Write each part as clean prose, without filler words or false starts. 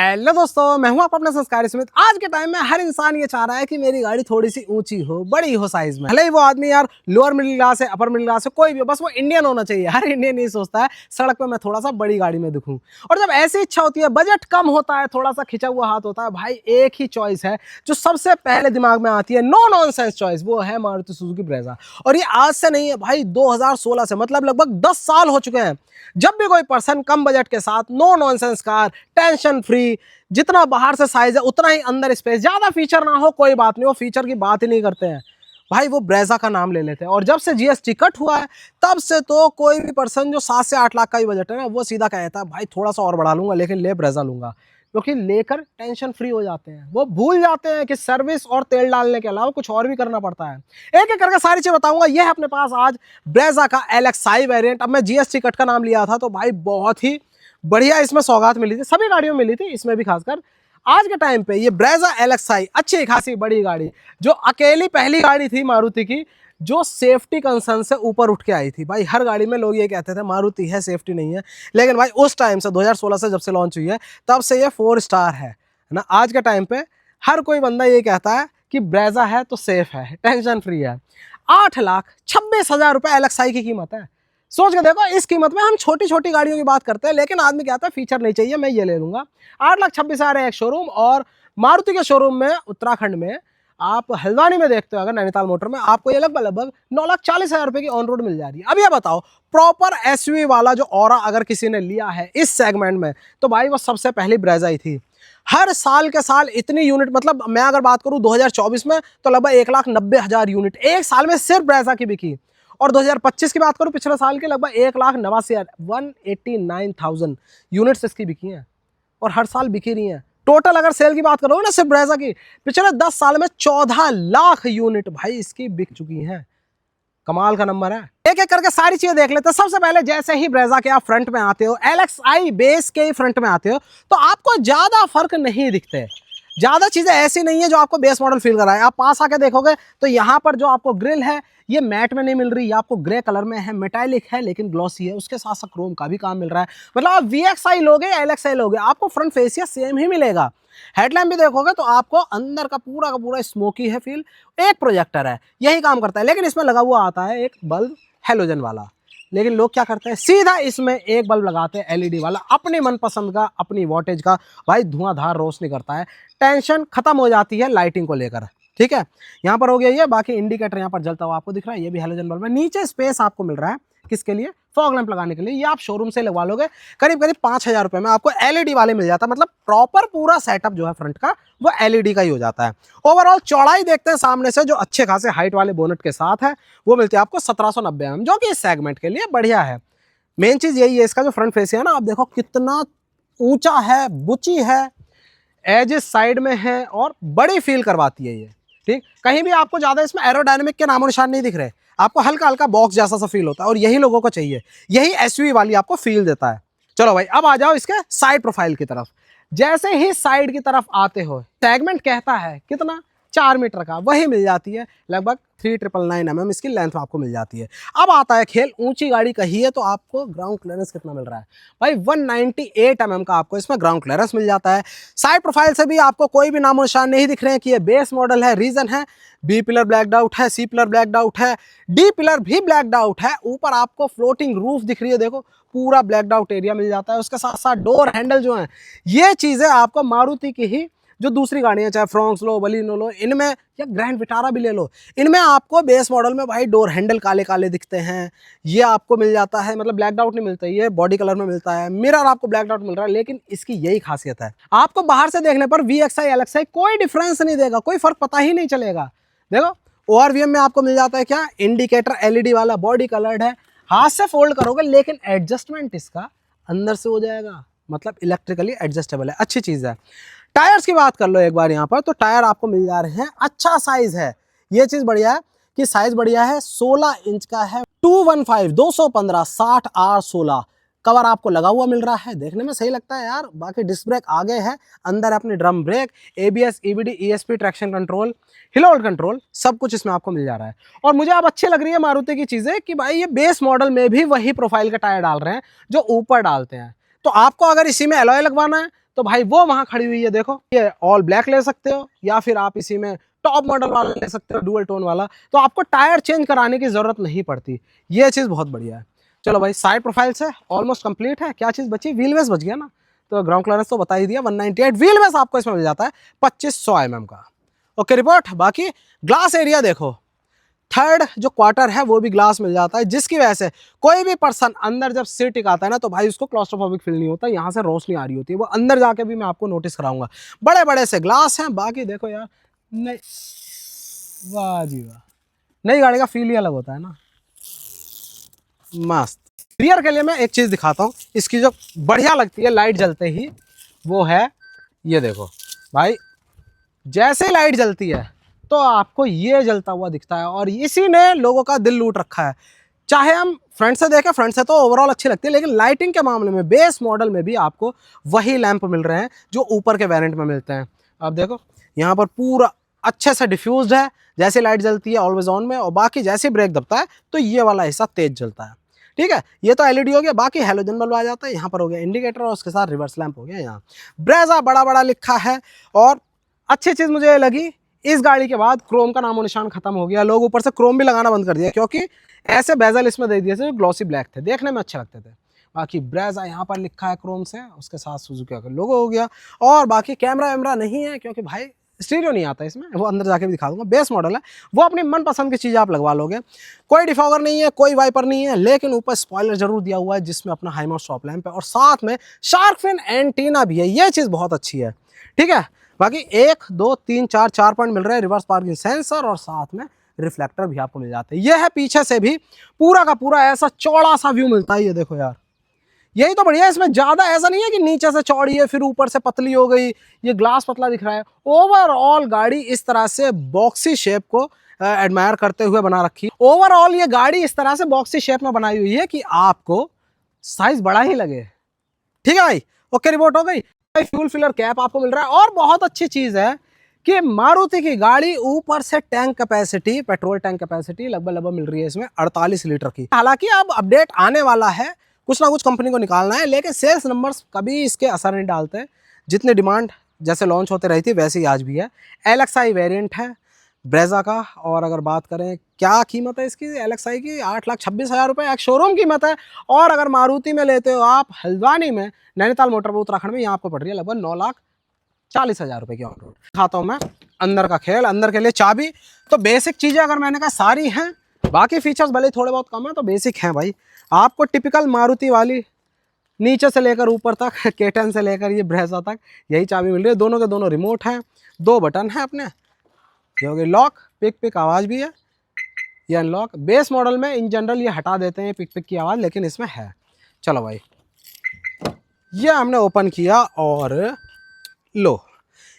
Hello दोस्तों, मैं हूं आप अपना संस्कारी सुमित। आज के टाइम में हर इंसान ये चाह रहा है कि मेरी गाड़ी थोड़ी सी ऊंची हो, बड़ी हो साइज में। भले ही वो आदमी यार लोअर मिडिल क्लास है, अपर मिडिल क्लास है, कोई भी हो, बस वो इंडियन होना चाहिए। हर इंडियन ये सोचता है सड़क पे मैं थोड़ा सा बड़ी गाड़ी में दिखूं। और जब ऐसी इच्छा होती है, बजट कम होता है, थोड़ा सा खिंचा हुआ हाथ होता है, भाई एक ही चॉइस है जो सबसे पहले दिमाग में आती है, नो नॉनसेंस चॉइस, वो है मारुति सुजुकी ब्रेजा। और ये आज से नहीं है भाई, 2016 से, मतलब लगभग 10 साल हो चुके हैं। जब भी कोई पर्सन कम बजट के साथ no nonsense car, tension free, जितना बाहर से साइज है उतना ही अंदर स्पेस, ज्यादा फीचर ना हो कोई बात नहीं, वो फीचर की बात ही नहीं करते हैं भाई, वो ब्रेजा का नाम ले लेते हैं। और जब से जीएसटी कट हुआ है तब से तो कोई भी पर्सन जो 7 से 8 लाख का ही बजट है ना, वो सीधा कहता है भाई थोड़ा सा और बढ़ा लूंगा लेकिन ले ब्रेजा लूंगा, क्योंकि लेकर टेंशन फ्री हो जाते हैं। वो भूल जाते हैं कि सर्विस और तेल डालने के अलावा कुछ और भी करना पड़ता है। एक एक करके सारी चीज बताऊंगा। यह है अपने पास आज ब्रेजा का LXi वेरिएंट। अब मैं जीएसटी कट का नाम लिया था तो भाई बहुत ही बढ़िया इसमें सौगात मिली थी, सभी गाड़ियों में मिली थी, इसमें भी खासकर। आज के टाइम पे ये ब्रेजा LXi अच्छी खासी बड़ी गाड़ी, जो अकेली पहली गाड़ी थी मारुति की जो सेफ्टी कंसर्न से ऊपर उठ के आई थी। भाई हर गाड़ी में लोग ये कहते थे मारुति है सेफ्टी नहीं है, लेकिन भाई उस टाइम से 2016 से जब से लॉन्च हुई है तब से ये 4 स्टार है ना। आज के टाइम पे हर कोई बंदा ये कहता है कि ब्रेजा है तो सेफ है, टेंशन फ्री है। 8,26,000 रुपए LXi की कीमत है। सोच के देखो, इस कीमत में हम छोटी छोटी गाड़ियों की बात करते हैं, लेकिन आदमी कहता है फीचर नहीं चाहिए, मैं ये ले लूंगा। 8,26,000 है एक शोरूम। और मारुति के शोरूम में उत्तराखंड में आप हल्द्वानी में देखते हो, अगर नैनीताल मोटर में, आपको ये लगभग 9,40,000 रुपए की ऑन रोड मिल जा रही है। अब ये बताओ, प्रॉपर एसयूवी वाला जो ऑरा अगर किसी ने लिया है इस सेगमेंट में, तो भाई वो सबसे पहली ब्रेजा ही थी। हर साल के साल इतनी यूनिट, मतलब मैं अगर बात करूं 2024 में तो लगभग 1,90,000 यूनिट एक साल में सिर्फ ब्रेजा की बिकी। और 2025 की बात करूं, पिछले साल के लगभग 1,89,000 189,000 यूनिट्स इसकी बिकी हैं, और हर साल बिकी रही हैं। टोटल अगर सेल की बात करो ना सिर्फ ब्रेजा की, पिछले 10 साल में 14 लाख यूनिट भाई इसकी बिक चुकी हैं। कमाल का नंबर है। एक एक करके सारी चीजें देख लेते हैं। सबसे पहले जैसे ही ब्रेजा के आप फ्रंट में आते हो, LXi बेस के ही फ्रंट में आते हो, तो आपको ज्यादा फर्क नहीं दिखते। ज्यादा चीजें ऐसी नहीं है जो आपको बेस मॉडल फील कराए। आप पास आके देखोगे तो यहाँ पर जो आपको ग्रिल है ये मैट में नहीं मिल रही, ये आपको ग्रे कलर में है, मेटालिक है लेकिन ग्लॉसी है। उसके साथ साथ क्रोम का भी काम मिल रहा है। मतलब आप VXi लोगे या LXi लोगे, आपको फ्रंट फेसिया सेम ही मिलेगा। हेडलैम्प भी देखोगे तो आपको अंदर का पूरा स्मोकी है फील। एक प्रोजेक्टर है, यही काम करता है, लेकिन इसमें लगा हुआ आता है एक बल्ब हेलोजन वाला। लेकिन लोग क्या करते हैं, सीधा इसमें एक बल्ब लगाते हैं LED वाला, अपनी मनपसंद का, अपनी वोल्टेज का। भाई धुआंधार रोशनी करता है, टेंशन खत्म हो जाती है लाइटिंग को लेकर। ठीक है, यहाँ पर हो गया ये। बाकी इंडिकेटर यहाँ पर जलता हुआ आपको दिख रहा है, ये भी हेलोजन बल्ब है। नीचे स्पेस आपको मिल रहा है किसके लिए, फॉग लैंप लगाने के लिए। ये आप शोरूम से लगवा लोगे करीब 5,000 रुपए में आपको LED वाले मिल जाता है। मतलब प्रॉपर पूरा सेटअप जो है फ्रंट का वो LED का ही हो जाता है। ओवरऑल चौड़ाई देखते हैं सामने से, जो अच्छे खासे हाइट वाले बोनट के साथ है, वो मिलती है आपको 1790 mm, जो कि इस सेगमेंट के लिए बढ़िया है। मेन चीज यही है, इसका जो फ्रंट फेस है ना, आप देखो कितना ऊंचा है, बुची है, एजेस साइड में है और बड़ी फील करवाती है ये। ठीक, कहीं भी आपको ज्यादा इसमें एरोडायनेमिक के नामो निशान नहीं दिख रहे, आपको हल्का हल्का बॉक्स जैसा सा फील होता है, और यही लोगों को चाहिए, यही एसयूवी वाली आपको फील देता है। चलो भाई, अब आ जाओ इसके साइड प्रोफाइल की तरफ। जैसे ही साइड की तरफ आते हो, सेगमेंट कहता है कितना, 4 मीटर का, वही मिल जाती है लगभग 3,999 mm इसकी लेंथ आपको मिल जाती है। अब आता है खेल, ऊंची गाड़ी कही है तो आपको ग्राउंड क्लियरेंस कितना मिल रहा है। भाई 198 mm का आपको इसमें ग्राउंड क्लियरेंस मिल जाता है। साइड प्रोफाइल से भी आपको कोई भी नामो निशान नहीं दिख रहे हैं कि ये बेस मॉडल है। रीजन है, B पिलर ब्लैक आउट है, C पिलर ब्लैक आउट है, D पिलर भी ब्लैक आउट है। ऊपर आपको फ्लोटिंग रूफ दिख रही है, देखो पूरा ब्लैक आउट एरिया मिल जाता है। उसके साथ साथ डोर हैंडल जो है, ये चीजें आपको मारुति की ही जो दूसरी गाड़ियां, चाहे फ्रॉन्क्स लो, बलिनो लो, इनमें, या ग्रैंड विटारा भी ले लो, इनमें आपको बेस मॉडल में भाई डोर हैंडल काले काले दिखते हैं। ये आपको मिल जाता है, मतलब ब्लैक आउट नहीं मिलता, ये बॉडी कलर में मिलता है। मिरर आपको ब्लैक आउट मिल रहा है, लेकिन इसकी यही खासियत है, आपको बाहर से देखने पर VXi LXi कोई डिफरेंस नहीं देगा, कोई फर्क पता ही नहीं चलेगा। देखो ORVM में आपको मिल जाता है क्या, इंडिकेटर LED वाला, बॉडी कलर्ड है। हाथ से फोल्ड करोगे लेकिन एडजस्टमेंट इसका अंदर से हो जाएगा, मतलब इलेक्ट्रिकली एडजस्टेबल है, अच्छी चीज है। टायर्स की बात कर लो एक बार यहाँ पर, तो टायर आपको मिल जा रहे हैं, अच्छा साइज है। ये चीज बढ़िया है कि साइज बढ़िया है, 16 इंच का है, 215 215 60 R16 कवर आपको लगा हुआ मिल रहा है। देखने में सही लगता है यार। बाकी डिस्क ब्रेक आगे है, अंदर अपनी drum brake, ABS EBD ESP traction control, hill hold control, सब कुछ इसमें आपको मिल जा रहा है। और मुझे अब अच्छी लग रही है मारुति की चीजें कि भाई ये बेस मॉडल में भी वही प्रोफाइल का टायर डाल रहे हैं जो ऊपर डालते हैं। तो आपको अगर इसी में एलॉय लगवाना है तो भाई वो वहां खड़ी हुई है, देखो ये ऑल ब्लैक ले सकते हो या फिर आप इसी में टॉप मॉडल वाला ले सकते हो, डुअल टोन वाला, तो आपको टायर चेंज कराने की जरूरत नहीं पड़ती। ये चीज बहुत बढ़िया है। चलो भाई, साइड प्रोफाइल से ऑलमोस्ट कंप्लीट है। क्या चीज बची? व्हील बेस बच गया ना। तो ग्राउंड क्लियरेंस तो बता ही दिया 198, व्हील बेस आपको इसमें मिल जाता है 2500 mm का। Okay report. बाकी ग्लास एरिया देखो, थर्ड जो क्वार्टर है वो भी ग्लास मिल जाता है, जिसकी वजह से कोई भी पर्सन अंदर जब सिर टिकाता है ना, तो भाई उसको क्लॉस्ट्रोफोबिक फील नहीं होता। यहाँ से रोशनी आ रही होती है, वो अंदर जाके भी मैं आपको नोटिस कराऊंगा। बड़े बड़े से ग्लास हैं। बाकी देखो यार, नहीं, वाह जी वाह, नई गाड़ी का फील ही अलग होता है ना, मस्त। रियर के लिए मैं एक चीज दिखाता हूँ, इसकी जो बढ़िया लगती है लाइट जलते ही, वो है ये देखो भाई, जैसे लाइट जलती है तो आपको ये जलता हुआ दिखता है, और इसी ने लोगों का दिल लूट रखा है। चाहे हम फ्रंट से देखें, फ्रंट से तो ओवरऑल अच्छी लगती है, लेकिन लाइटिंग के मामले में बेस मॉडल में भी आपको वही लैंप मिल रहे हैं जो ऊपर के वेरिएंट में मिलते हैं। आप देखो यहाँ पर पूरा अच्छे से डिफ्यूज्ड है, जैसे लाइट जलती है ऑलवेज ऑन में, और बाकी जैसे ब्रेक दबता है तो ये वाला हिस्सा तेज जलता है। ठीक है, ये तो एलईडी हो गया। बाकी हेलोजन बल्ब आ जाता है, यहाँ पर हो गया इंडिकेटर, और उसके साथ रिवर्स लैंप हो गया। यहाँ ब्रेजा बड़ा बड़ा लिखा है। और अच्छी चीज मुझे लगी, इस गाड़ी के बाद क्रोम का नामो निशान खत्म हो गया। लोग ऊपर से क्रोम भी लगाना बंद कर दिया, क्योंकि ऐसे बेजल इसमें दे दिए थे जो ग्लॉसी ब्लैक थे, देखने में अच्छे लगते थे। बाकी ब्रेजा यहाँ पर लिखा है क्रोम से, उसके साथ सुजुकी का लोगो हो गया। और बाकी कैमरा वैमरा नहीं है, क्योंकि भाई स्टीरियो नहीं आता इसमें, वो अंदर जाके भी दिखा दूंगा। बेस मॉडल है, वो अपनी मनपसंद की चीज़ आप लगवा लोगे। कोई डिफॉगर नहीं है, कोई वाइपर नहीं है, लेकिन ऊपर स्पॉइलर जरूर दिया हुआ है, जिसमें अपना हाई माउंट स्टॉप लैंप है, और साथ में शार्क फिन एंटीना भी है। ये चीज़ बहुत अच्छी है। ठीक है, बाकी 1 2 3 4 पॉइंट मिल रहे हैं, रिवर्स पार्किंग सेंसर, और साथ में रिफ्लेक्टर भी आपको मिल जाते हैं। यह है पीछे से भी पूरा का पूरा ऐसा चौड़ा सा व्यू मिलता है। ये देखो यार, यही तो बढ़िया है इसमें। ज्यादा ऐसा नहीं है कि नीचे से चौड़ी है फिर ऊपर से पतली हो गई, ये ग्लास पतला दिख रहा है। ओवरऑल गाड़ी इस तरह से बॉक्सी शेप को एडमायर करते हुए बना रखी है। ओवरऑल ये गाड़ी इस तरह से बॉक्सी शेप में बनाई हुई है कि आपको साइज बड़ा ही लगे। ठीक है भाई, ओके रिपोर्ट हो गई। फ्यूल फिलर कैप आपको मिल रहा है, और बहुत अच्छी चीज है कि मारुति की गाड़ी ऊपर से tank capacity, petrol tank capacity लगभग मिल रही है इसमें 48 लीटर की। हालांकि अब अपडेट आने वाला है, कुछ ना कुछ कंपनी को निकालना है, लेकिन सेल्स नंबर्स कभी इसके असर नहीं डालते। जितनी डिमांड जैसे लॉन्च होते रहती है वैसे ही आज भी है। LXI वेरिएंट है ब्रेजा का, और अगर बात करें क्या कीमत है इसकी LXI की, 8,26,000 रुपये एक शोरूम कीमत है। और अगर मारुति में लेते हो आप हल्द्वानी में, नैनीताल मोटर उत्तराखंड में, यहाँ आपको पड़ रही है लगभग 9,40,000 रुपये की ऑन रोड। दिखाता हूँ मैं अंदर का खेल। अंदर के लिए चाबी तो बेसिक चीज़ें अगर मैंने कहा सारी हैं, बाकी फीचर्स भले थोड़े बहुत कम है तो बेसिक हैं भाई। आपको टिपिकल मारुति वाली नीचे से लेकर ऊपर तक, K10 से लेकर ये ब्रेजा तक यही चाबी मिल रही है। दोनों के दोनों रिमोट हैं, 2 बटन हैं अपने। ये हो गई लॉक, पिक पिक आवाज़ भी है, ये अनलॉक। बेस मॉडल में इन जनरल ये हटा देते हैं पिक पिक की आवाज़, लेकिन इसमें है। चलो भाई, ये हमने ओपन किया और लो,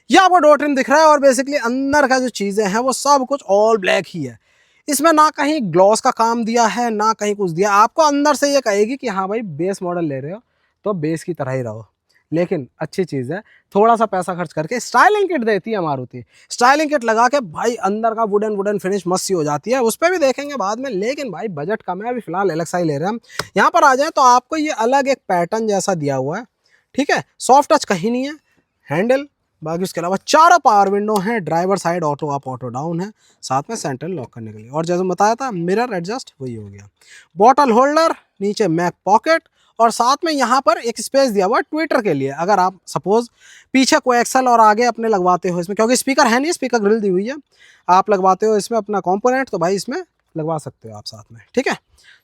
ये आपको डोर ट्रिम दिख रहा है। और बेसिकली अंदर का जो चीज़ें हैं वो सब कुछ ऑल ब्लैक ही है। इसमें ना कहीं ग्लॉस का काम दिया है, ना कहीं कुछ दिया। आपको अंदर से ये कहेगी कि हाँ भाई बेस मॉडल ले रहे हो तो बेस की तरह ही रहो। लेकिन अच्छी चीज़ है, थोड़ा सा पैसा खर्च करके स्टाइलिंग किट देती है मारुति। स्टाइलिंग किट लगा के भाई अंदर का वुडन फिनिश मस्त सी हो जाती है, उस पर भी देखेंगे बाद में। लेकिन भाई बजट कम है, अभी फिलहाल LXI ले रहे हैं हम। यहाँ पर आ जाए तो आपको ये अलग एक पैटर्न जैसा दिया हुआ है। ठीक है, सॉफ्ट टच कहीं नहीं है। हैंडल, बाकी उसके अलावा 4 पावर विंडो हैं, driver side auto up auto down है, साथ में सेंट्रल लॉक करने के लिए। और जैसे बताया था मिरर एडजस्ट वही हो गया। बॉटल होल्डर, नीचे मैक पॉकेट, और साथ में यहाँ पर एक स्पेस दिया हुआ है ट्विटर के लिए। अगर आप सपोज पीछे कोई एक्सल और आगे अपने लगवाते हो इसमें, क्योंकि स्पीकर है नहीं, स्पीकर ग्रिल दी हुई है, आप लगवाते हो इसमें अपना कंपोनेंट, तो भाई इसमें लगवा सकते हो आप साथ में। ठीक है,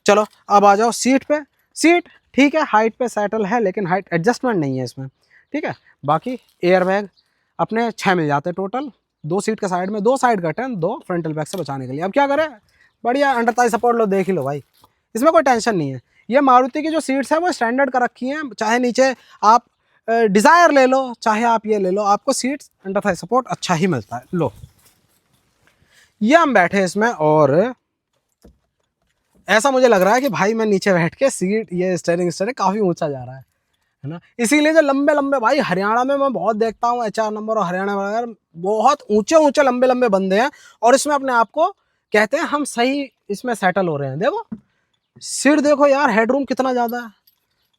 चलो अब आ जाओ सीट पे। सीट ठीक है, हाइट पे सेटल है, लेकिन हाइट एडजस्टमेंट नहीं है इसमें। ठीक है, बाकी एयर बैग अपने 6 मिल जाते हैं टोटल। 2 सीट के साइड में, 2 साइड कर्टन, 2 फ्रंटल बैक से बचाने के लिए। अब क्या करें, बढ़िया अंडर थाई सपोर्ट लो, देख ही लो भाई, इसमें कोई टेंशन नहीं है। ये मारुति की जो सीट्स हैं वो स्टैंडर्ड कर रखी हैं, चाहे नीचे आप डिज़ायर ले लो, चाहे आप ये ले लो, आपको सीट्स अंडर थाई सपोर्ट अच्छा ही मिलता है। लो, ये हम बैठे इसमें, और ऐसा मुझे लग रहा है कि भाई मैं नीचे बैठ के सीट, ये स्टीयरिंग काफ़ी ऊंचा जा रहा है ना। इसीलिए जो लंबे लंबे, भाई हरियाणा में मैं बहुत देखता हूँ HR नंबर और हरियाणा वगैरह, बहुत ऊंचे ऊंचे लंबे लंबे बंदे हैं, और इसमें अपने आप को कहते हैं हम सही इसमें सेटल हो रहे हैं। देखो सीट देखो यार, हेडरूम कितना ज़्यादा है,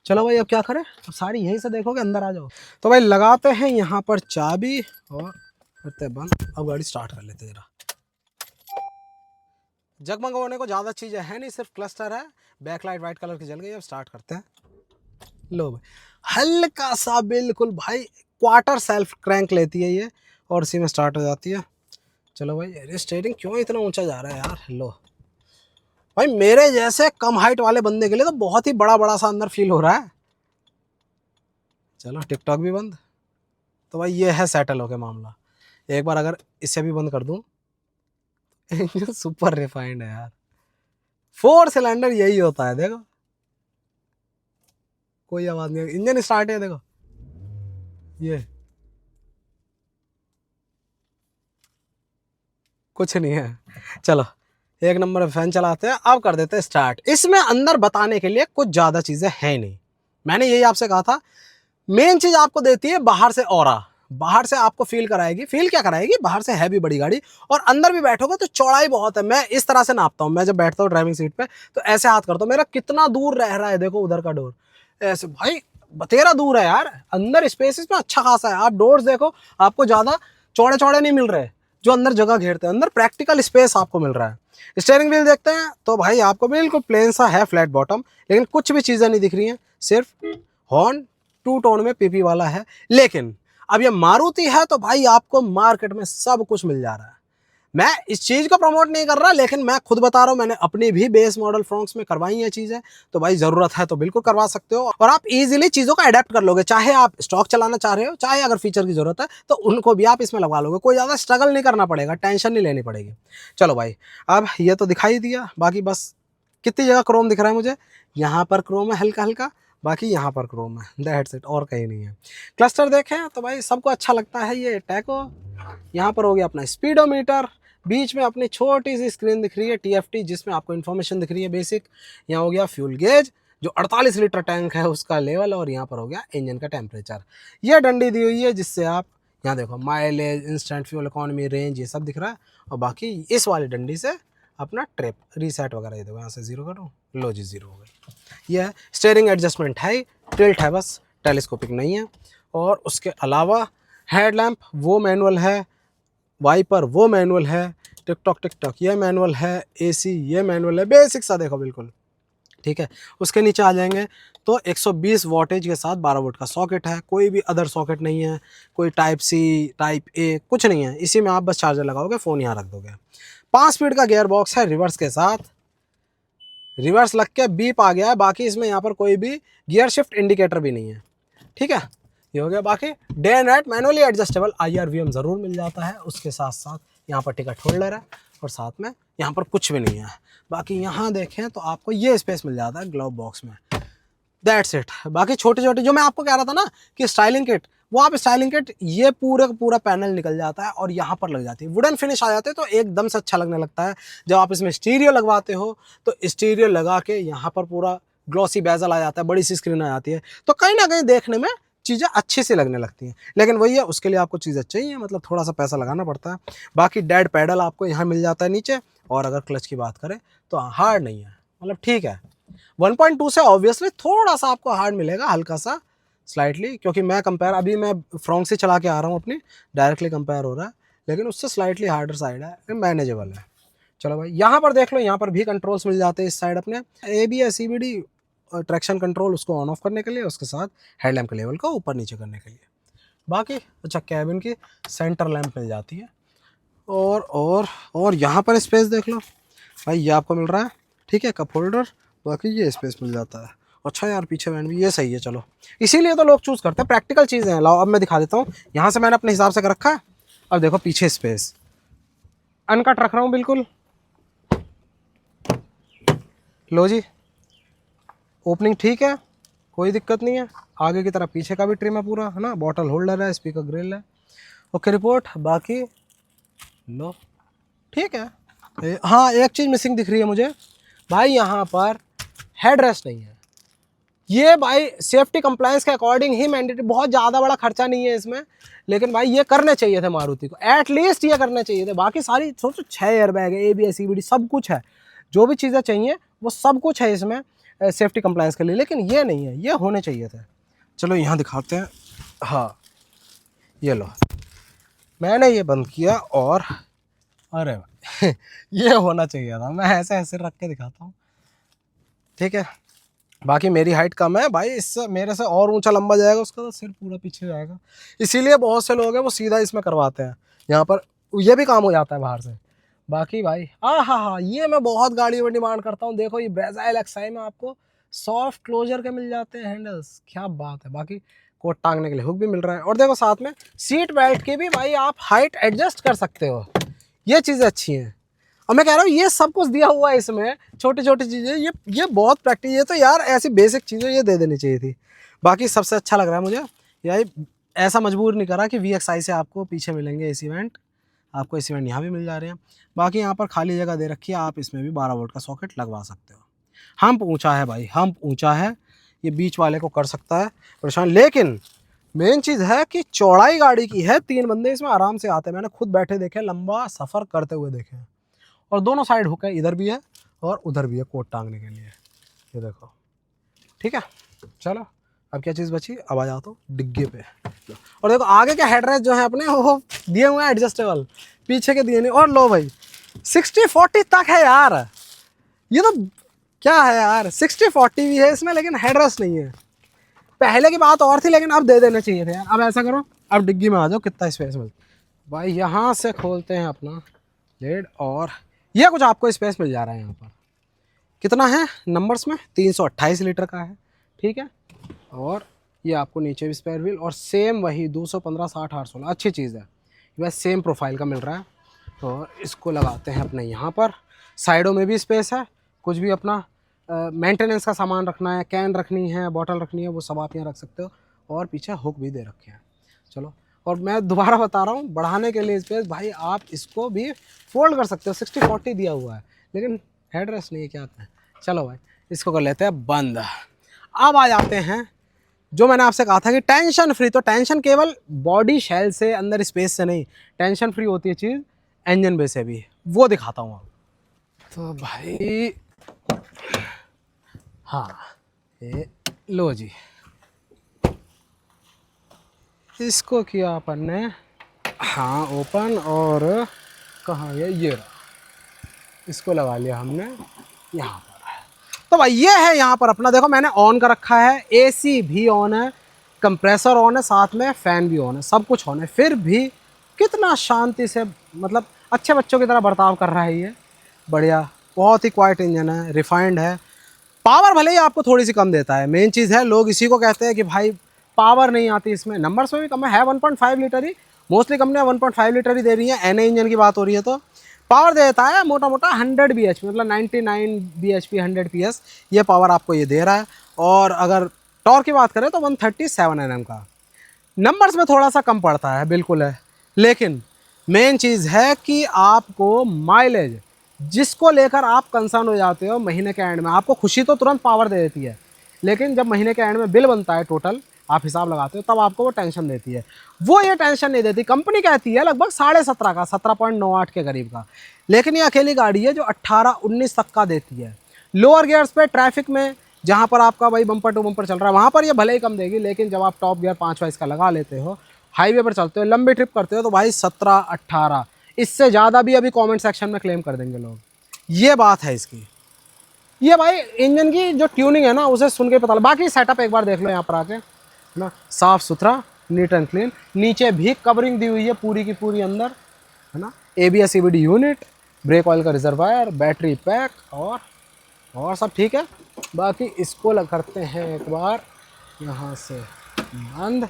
चलो भाई अब क्या करें, अब सारी यहीं से देखोगे, अंदर आ जाओ। तो भाई लगाते हैं यहाँ पर चाबी और करते हैं बंद। अब गाड़ी स्टार्ट कर लेते हैं जरा। जगमग होने को ज़्यादा चीज़ें है नहीं, सिर्फ क्लस्टर है, बैक लाइट वाइट कलर की जल गई। अब स्टार्ट करते हैं। लो भाई, हल्का सा बिल्कुल भाई क्वार्टर सेल्फ क्रैंक लेती है ये और इसी में स्टार्ट हो जाती है। चलो भाई, अरे स्टीयरिंग क्यों इतना ऊंचा जा रहा है यार। लो भाई, मेरे जैसे कम हाइट वाले बंदे के लिए तो बहुत ही बड़ा बड़ा सा अंदर फील हो रहा है। चलो टिकटॉक भी बंद। तो भाई ये है सेटल हो गया मामला। एक बार अगर इसे भी बंद कर दूं, इंजन सुपर रिफाइंड है यार। 4 सिलेंडर यही होता है, देखो कोई आवाज नहीं, इंजन स्टार्ट है देखो ये, कुछ नहीं है। चलो एक नंबर फैन चलाते हैं, अब कर देते हैं स्टार्ट। इसमें अंदर बताने के लिए कुछ ज्यादा चीजें हैं नहीं, मैंने यही आपसे कहा था। मेन चीज आपको देती है बाहर से ऑरा, बाहर से आपको फील कराएगी। फील क्या कराएगी, बाहर से है भी बड़ी गाड़ी और अंदर भी बैठोगे तो चौड़ाई बहुत है। मैं इस तरह से नापता हूँ, मैं जब बैठता हूँ ड्राइविंग सीट पे तो ऐसे हाथ करता हूँ, मेरा कितना दूर रह रहा है देखो उधर का डोर, ऐसे भाई बतेरा दूर है यार। अंदर स्पेस में अच्छा खासा है। आप डोर्स देखो, आपको ज्यादा चौड़े चौड़े नहीं मिल रहे जो अंदर जगह घेरते हैं, अंदर प्रैक्टिकल स्पेस आपको मिल रहा है। स्टीयरिंग व्हील देखते हैं तो भाई आपको बिल्कुल प्लेन सा है, फ्लैट बॉटम, लेकिन कुछ भी चीजें नहीं दिख रही हैं, सिर्फ हॉर्न 2 टोन में पीपी वाला है। लेकिन अब ये मारुति है तो भाई आपको मार्केट में सब कुछ मिल जा रहा है। मैं इस चीज को प्रमोट नहीं कर रहा, लेकिन मैं खुद बता रहा हूं, मैंने अपनी भी बेस मॉडल फ्रॉन्क्स में करवाई है चीजें। तो भाई जरूरत है तो बिल्कुल करवा सकते हो और आप इजीली चीजों को अडेप्ट कर लोगे। चाहे आप स्टॉक चलाना चाह रहे हो, चाहे अगर फीचर की जरूरत है तो उनको भी आप इसमें लगा लोगे। कोई ज्यादा स्ट्रगल नहीं करना पड़ेगा, टेंशन नहीं लेनी पड़ेगी। चलो भाई, अब ये तो दिखाई दिया, बाकी बस कितनी जगह क्रोम दिख रहा है मुझे, यहाँ पर क्रोम है हल्का हल्का, बाकी यहाँ पर क्रोम है, दैट्स इट, और कहीं नहीं है। क्लस्टर देखें तो भाई सबको अच्छा लगता है ये टैको। यहाँ पर हो गया अपना स्पीडोमीटर, बीच में अपनी छोटी सी स्क्रीन दिख रही है TFT, जिसमें आपको इन्फॉर्मेशन दिख रही है बेसिक। यहाँ हो गया फ्यूल गेज, जो 48 लीटर टैंक है उसका लेवल, और यहाँ पर हो गया इंजन का टेम्परेचर। ये डंडी दी हुई है जिससे आप यहाँ देखो mileage, instant fuel economy, range, ये सब दिख रहा है। और बाकी इस वाली डंडी से अपना ट्रिप रीसेट वगैरह, ये देखो यहाँ से 0 करो, लो जी 0 हो गई। ये है स्टीयरिंग एडजस्टमेंट है, टिल्ट है बस, टेलीस्कोपिक नहीं है। और उसके अलावा हेडलैम्प वो मैनुअल है, वाइपर वो मैनुअल है, टिकटॉक ये मैनुअल है, AC ये मैनुअल है, बेसिक सा देखो बिल्कुल ठीक है। उसके नीचे आ जाएंगे तो 120 वॉटेज के साथ 12 वोल्ट का सॉकेट है, कोई भी अदर सॉकेट नहीं है, कोई टाइप C टाइप A कुछ नहीं है। इसी में आप बस चार्जर लगाओगे, फ़ोन यहाँ रख दोगे। 5 स्पीड का गियर बॉक्स है रिवर्स के साथ, रिवर्स लग के बीप आ गया है। बाकी इसमें यहाँ पर कोई भी गियर शिफ्ट इंडिकेटर भी नहीं है, ठीक है। ये हो गया। बाकी day and night manually adjustable IRVM ज़रूर मिल जाता है। उसके साथ साथ यहाँ पर टिकट होल्डर है और साथ में यहाँ पर कुछ भी नहीं है। बाकी यहाँ देखें तो आपको ये स्पेस मिल जाता है ग्लव बॉक्स में, दैट्स इट। बाकी छोटे छोटे जो मैं आपको कह रहा था ना कि स्टाइलिंग किट, वो आप स्टाइलिंग किट, ये पूरा पूरा पैनल निकल जाता है और यहाँ पर लग जाती है, वुडन फिनिश आ जाते हैं तो एकदम से अच्छा लगने लगता है। जब आप इसमें स्टीरियो लगवाते हो तो स्टीरियो लगा के यहाँ पर पूरा ग्लॉसी बेजल आ जाता है, बड़ी सी स्क्रीन आ जाती है, तो कहीं ना कहीं देखने में चीज़ें अच्छी सी लगने लगती हैं। लेकिन वही है, उसके लिए आपको चीज़ें चाहिए, मतलब थोड़ा सा पैसा लगाना पड़ता है। बाकी डेड पैडल आपको यहाँ मिल जाता है नीचे। और अगर क्लच की बात करें तो हार्ड नहीं है, मतलब ठीक है। 1.2 से ऑब्वियसली थोड़ा सा आपको हार्ड मिलेगा, हल्का सा स्लाइटली, क्योंकि मैं कंपेयर, अभी मैं फ्रॉन्क से चला के आ रहा हूँ अपनी, डायरेक्टली कंपेयर हो रहा है, लेकिन उससे स्लाइटली हार्डर साइड है, मैनेजेबल है। चलो भाई, यहाँ पर देख लो, यहाँ पर भी कंट्रोल्स मिल जाते हैं इस साइड अपने, ABS CBD ट्रैक्शन कंट्रोल उसको ऑन ऑफ करने के लिए, उसके साथ हेडलैम्प के लेवल को ऊपर नीचे करने के लिए। बाकी अच्छा, कैबिन की सेंटर लैंप मिल जाती है। और यहाँ पर स्पेस देख लो भाई, ये आपको मिल रहा है, ठीक है, कप होल्डर। बाकी ये स्पेस मिल जाता है। अच्छा यार, पीछे बैंड भी, ये सही है। चलो, इसीलिए तो लोग चूज़ करते हैं, प्रैक्टिकल चीज़ें हैं। लाओ अब मैं दिखा देता हूँ। यहाँ से मैंने अपने हिसाब से कर रखा है। अब देखो पीछे स्पेस अनकट रख रहा हूँ बिल्कुल, लो जी, ओपनिंग ठीक है, कोई दिक्कत नहीं है। आगे की तरफ पीछे का भी ट्रिम है पूरा, है ना, बॉटल होल्डर है, स्पीकर ग्रिल है, ओके रिपोर्ट। बाकी लो ठीक है। हाँ, एक चीज़ मिसिंग दिख रही है मुझे भाई, यहाँ पर हेड रेस्ट नहीं है। ये भाई सेफ्टी कंप्लायंस के अकॉर्डिंग ही मैंडेटरी, बहुत ज़्यादा बड़ा खर्चा नहीं है इसमें, लेकिन भाई ये करने चाहिए थे मारुति को, एटलीस्ट ये करने चाहिए थे। बाकी सारी सोचो 6 एयरबैग है, ABS CBD सब कुछ है, जो भी चीज़ें चाहिए वो सब कुछ है इसमें। सेफ्टी कंप्लायंस के लिए, लेकिन ये नहीं है, ये होने चाहिए थे। चलो यहाँ दिखाते हैं। हाँ ये लो, मैंने ये बंद किया और अरे भाई ये होना चाहिए था। मैं ऐसे ऐसे रख के दिखाता हूँ, ठीक है। बाकी मेरी हाइट कम है भाई, इससे मेरे से और ऊंचा लंबा जाएगा, उसका तो सिर पूरा पीछे जाएगा। इसीलिए बहुत से लोग हैं वो सीधा इसमें करवाते हैं, यहाँ पर ये भी काम हो जाता है बाहर से। बाकी भाई हाँ, ये मैं बहुत गाड़ियों में डिमांड करता हूँ। देखो ये ब्रेजा LXi में आपको सॉफ्ट क्लोजर के मिल जाते हैं हैंडल्स, क्या बात है। बाकी कोट टांगने के लिए हुक भी मिल रहा है, और देखो साथ में सीट बेल्ट की भी भाई आप हाइट एडजस्ट कर सकते हो, ये चीज़ें अच्छी हैं। और मैं कह रहा हूँ ये सब कुछ दिया हुआ है इसमें, छोटी छोटी चीज़ें, ये बहुत प्रैक्टिस, ये तो यार ऐसी बेसिक चीज़ें ये दे देनी चाहिए थी। बाकी सबसे अच्छा लग रहा है मुझे यार, ऐसा मजबूर नहीं करा कि VXi से आपको पीछे मिलेंगे एसी वेंट, आपको एसी वेंट यहाँ भी मिल जा रहे हैं। बाकी यहाँ पर खाली जगह दे रखी है, आप इसमें भी 12 वोल्ट का सॉकेट लगवा सकते हो। हम्प ऊंचा है भाई, हम्प ऊंचा है, ये बीच वाले को कर सकता है परेशान। लेकिन मेन चीज़ है कि चौड़ाई गाड़ी की है, 3 बंदे इसमें आराम से आते हैं, मैंने खुद बैठे देखे, लंबा सफ़र करते हुए देखे हैं। और दोनों साइड हुक है, इधर भी है और उधर भी है कोट टांगने के लिए, ये देखो, ठीक है। चलो अब क्या चीज़ बची, अब आ जाता हूँ डिग्गे पे। और देखो आगे के हेडरेस्ट जो है अपने वो दिए हुए हैं एडजस्टेबल, पीछे के दिए नहीं। और लो भाई 60-40 तक है यार, ये तो क्या है यार, 60-40 भी है इसमें, लेकिन हेडरेस्ट नहीं है। पहले की बात और थी, लेकिन अब दे देने चाहिए थे यार। अब ऐसा करो, अब डिग्गी में आ जाओ, कितना स्पेस मिलता भाई। यहाँ से खोलते हैं अपना लेड, और ये कुछ आपको स्पेस मिल जा रहा है यहाँ पर। कितना है नंबर्स में, 328 लीटर का है, ठीक है। और ये आपको नीचे भी स्पेयर व्हील, और सेम वही 215, 60, 816, अच्छी चीज़ है। वह सेम प्रोफाइल का मिल रहा है। और इसको लगाते हैं अपने यहाँ पर, साइडों में भी स्पेस है, कुछ भी अपना मेंटेनेंस का सामान रखना है, कैन रखनी है, बॉटल रखनी है, वो सब आप यहाँ रख सकते हो। और पीछे हुक भी दे रखे हैं। चलो, और मैं दोबारा बता रहा हूँ, बढ़ाने के लिए स्पेस भाई आप इसको भी फोल्ड कर सकते हो, 60-40 दिया हुआ है, लेकिन हेड रेस्ट नहीं है, क्या आता है। चलो भाई इसको कर लेते हैं बंद। अब आ जाते हैं, जो मैंने आपसे कहा था कि टेंशन फ्री, तो टेंशन केवल बॉडी शेल से, अंदर स्पेस से नहीं, टेंशन फ्री होती है चीज़ इंजन बे से भी, वो दिखाता हूँ अब। तो भाई हाँ, ये लो जी, इसको किया अपन ने हाँ ओपन, और कहाँ ये रहा, इसको लगा लिया हमने यहाँ पर। तो भाई ये है यहाँ पर अपना, देखो मैंने ऑन कर रखा है, AC भी ऑन है, कंप्रेसर ऑन है, साथ में फ़ैन भी ऑन है, सब कुछ ऑन है, फिर भी कितना शांति से, मतलब अच्छे बच्चों की तरह बर्ताव कर रहा है ये, बढ़िया, बहुत ही क्वाइट इंजन है, रिफाइंड है। पावर भले ही आपको थोड़ी सी कम देता है, मेन चीज़ है, लोग इसी को कहते हैं कि भाई पावर नहीं आती इसमें, नंबर्स में भी कम है 1.5 लीटर ही, मोस्टली कंपनियाँ 1.5 लीटर ही दे रही है। NA इंजन की बात हो रही है, तो पावर देता है मोटा मोटा 100 bhp, मतलब 99 bhp, 100 PS, ये पावर आपको ये दे रहा है। और अगर टॉर्क की बात करें तो 137 Nm का, नंबर्स में थोड़ा सा कम पड़ता है, बिल्कुल है, लेकिन मेन चीज़ है कि आपको माइलेज, जिसको लेकर आप कंसर्न हो जाते हो, महीने के एंड में आपको खुशी तो तुरंत पावर दे देती है, लेकिन जब महीने के एंड में बिल बनता है, टोटल आप हिसाब लगाते हो, तब आपको वो टेंशन देती है। वो ये टेंशन नहीं देती, कंपनी कहती है लगभग 17.5 का, 17.98 के करीब का, लेकिन ये अकेली गाड़ी है जो 18-19 तक का देती है। लोअर गियर्स पे ट्रैफिक में, जहाँ पर आपका भाई बम्पर टू बम्पर चल रहा है, वहाँ पर ये भले ही कम देगी, लेकिन जब आप टॉप गियर 5 इसका लगा लेते हो, हाईवे पर चलते हो, लंबी ट्रिप करते हो, तो भाई 17-18, इससे ज़्यादा भी अभी कमेंट सेक्शन में क्लेम कर देंगे लोग। ये बात है इसकी, ये भाई इंजन की जो ट्यूनिंग है ना, उसे सुन के पता लगा। बाकी सेटअप एक बार देख लो यहाँ पर आके, है ना, साफ़ सुथरा, नीट एंड क्लीन, नीचे भी कवरिंग दी हुई है पूरी की पूरी अंदर, है ना, ABS CVD unit, brake oil का रिजर्वायर, बैटरी पैक, और सब ठीक है। बाकी इसको करते हैं एक बार यहाँ से बंद,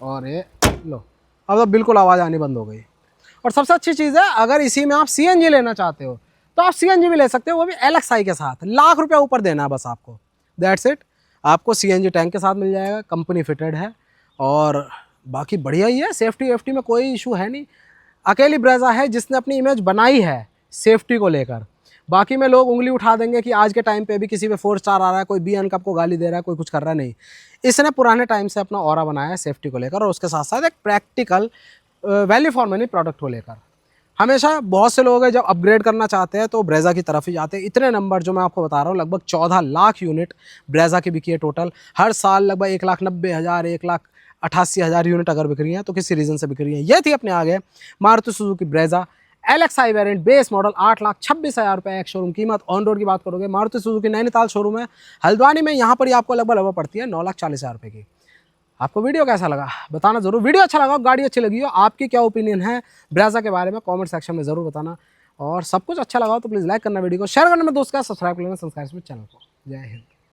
और ये लो, अब तो बिल्कुल आवाज़ आनी बंद हो गई। और सबसे अच्छी चीज़ है, अगर इसी में आप CNG लेना चाहते हो तो आप CNG भी ले सकते हो, वो भी LXi के साथ, लाख रुपया ऊपर देना है बस आपको, दैट्स इट। आपको CNG टैंक के साथ मिल जाएगा, कंपनी फिटेड है, और बाकी बढ़िया ही है, सेफ्टी में कोई इशू है नहीं। अकेली ब्रेजा है जिसने अपनी इमेज बनाई है सेफ्टी को लेकर। बाकी में लोग उंगली उठा देंगे कि आज के टाइम पे भी किसी पे 4 स्टार आ रहा है, कोई B अनकप को गाली दे रहा है, कोई कुछ कर रहा है, नहीं, इसने पुराने टाइम से अपना ऑरा बनाया है सेफ्टी को लेकर, और उसके साथ साथ एक practical value for money product को लेकर। हमेशा बहुत से लोग हैं जब अपग्रेड करना चाहते हैं तो ब्रेजा की तरफ ही जाते हैं। इतने नंबर जो मैं आपको बता रहा हूँ, लगभग 14 लाख यूनिट ब्रेजा की बिकी है टोटल। हर साल लगभग 1,90,000 1,88,000 यूनिट अगर बिक रही हैं तो किसी रीज़न से बिक रही हैं। ये थी अपने आगे Maruti Suzuki Brezza LXi variant base model 8,26,000 रुपये एक शोरूम कीमत। ऑन रोड की बात करोगे मारुति सुजुकी नैनीताल शोरूम है हल्द्वानी में, यहाँ पर ही आपको लगभग पड़ती है 9,40,000 रुपये की। आपको वीडियो कैसा लगा बताना जरूर। वीडियो अच्छा लगा, गाड़ी अच्छी लगी हो, आपकी क्या ओपिनियन है ब्रेजा के बारे में कमेंट सेक्शन में जरूर बताना। और सब कुछ अच्छा लगा हो तो प्लीज़ लाइक करना, वीडियो को शेयर करना, में दोस्त का सब्सक्राइब करना सब्सक्राइब चैनल को। जय हिंद।